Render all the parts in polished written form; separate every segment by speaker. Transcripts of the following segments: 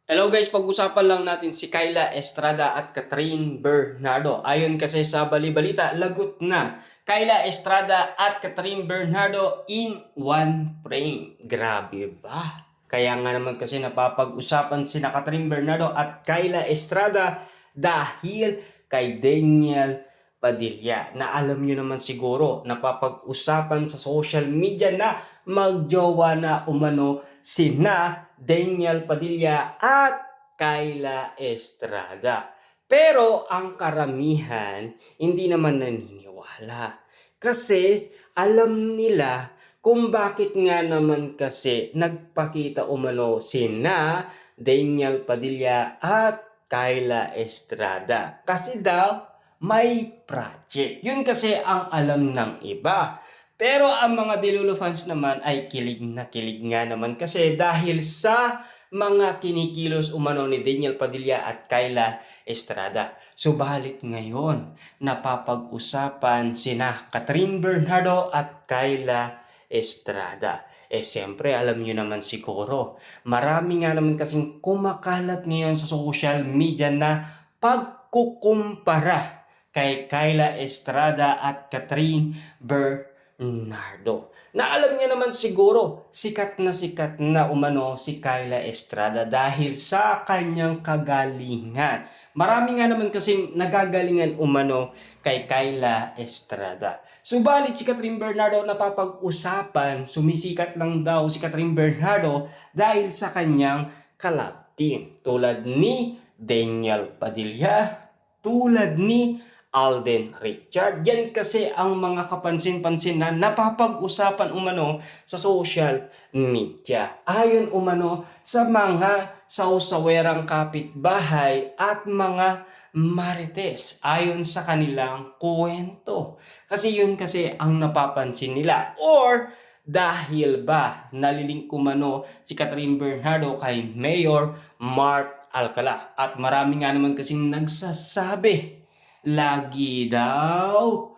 Speaker 1: Hello guys, pag-usapan lang natin si Kyla Estrada at Catherine Bernardo. Ayon kasi sa bali-balita, lagot na Kyla Estrada at Catherine Bernardo in one frame. Grabe ba? Kaya nga naman kasi napapag-usapan sina Catherine Bernardo at Kyla Estrada dahil kay Daniel Padilla. Na alam nyo naman siguro, napapag-usapan sa social media na magjowa na umano sina Daniel Padilla at Kyla Estrada. Pero ang karamihan hindi naman naniniwala. Kasi alam nila kung bakit nga naman kasi nagpakita umano sina Daniel Padilla at Kyla Estrada. Kasi daw may project. Yun kasi ang alam ng iba. Pero ang mga Delulu fans naman ay kilig na kilig nga naman kasi dahil sa mga kinikilos umano ni Daniel Padilla at Kyla Estrada. Subalit ngayon, napapag-usapan sina Catherine Bernardo at Kyla Estrada. Siyempre, alam nyo naman siguro, marami nga naman kasing kumakalat ngayon sa social media na pagkukumpara kay Kyla Estrada at Catherine Bernardo. Na alam niya naman siguro, sikat na umano si Kyla Estrada dahil sa kanyang kagalingan. Marami nga naman kasi nagagalingan umano kay Kyla Estrada. Subalit si Catherine Bernardo napapag-usapan, sumisikat lang daw si Catherine Bernardo dahil sa kanyang collab team. Tulad ni Daniel Padilla, tulad ni Alden Richard. Yan kasi ang mga kapansin-pansin na napapag-usapan umano sa social media. Ayon umano sa mga sausawerang kapitbahay at mga marites ayon sa kanilang kwento. Kasi yun kasi ang napapansin nila. Or dahil ba nalilink umano si Catherine Bernardo kay Mayor Mark Alcala. At marami nga naman kasing nagsasabi lagi daw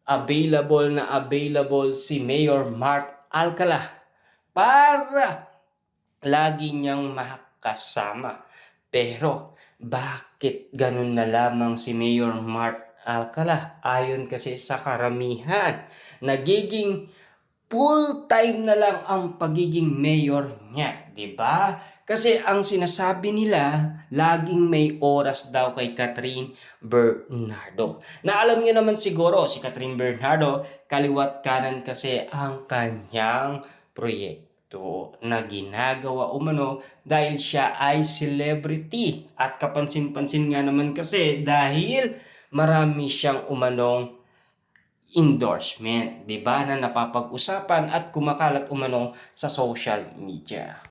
Speaker 1: available si Mayor Mark Alcala para lagi niyang makasama. Pero bakit ganun na lamang si Mayor Mark Alcala? Ayon kasi sa karamihan, nagiging full-time na lang ang pagiging mayor niya, di ba? Kasi ang sinasabi nila, laging may oras daw kay Catherine Bernardo. Na alam niyo naman siguro, si Catherine Bernardo, kaliwat kanan kasi ang kanyang proyekto na ginagawa umano dahil siya ay celebrity. At kapansin-pansin nga naman kasi dahil marami siyang umanong endorsement, 'di ba, na napapag-usapan at kumakalat umano sa social media.